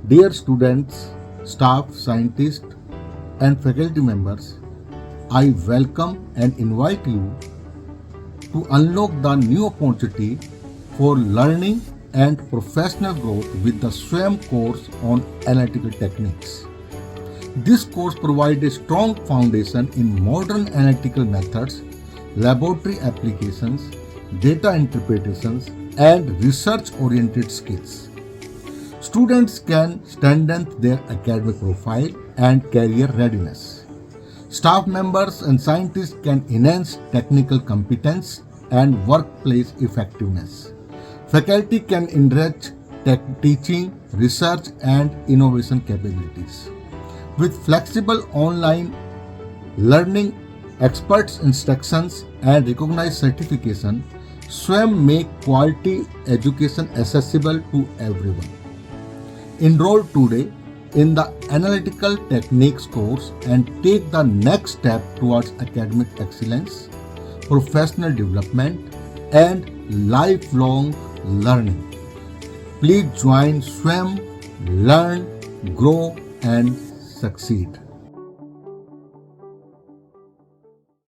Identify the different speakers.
Speaker 1: Dear students, staff, scientists, and faculty members, I welcome and invite you to unlock the new opportunity for learning and professional growth with the SWAYAM course on Analytical Techniques. This course provides a strong foundation in modern analytical methods, laboratory applications, data interpretations, and research-oriented skills. Students can strengthen their academic profile and career readiness. Staff members and scientists can enhance technical competence and workplace effectiveness. Faculty can enrich teaching, research, and innovation capabilities. With flexible online learning, experts instructions, and recognized certification, SWAYAM make quality education accessible to everyone. Enroll today in the Analytical Techniques course and take the next step towards academic excellence, professional development, and lifelong learning. Please join SWAYAM, learn, grow, and succeed.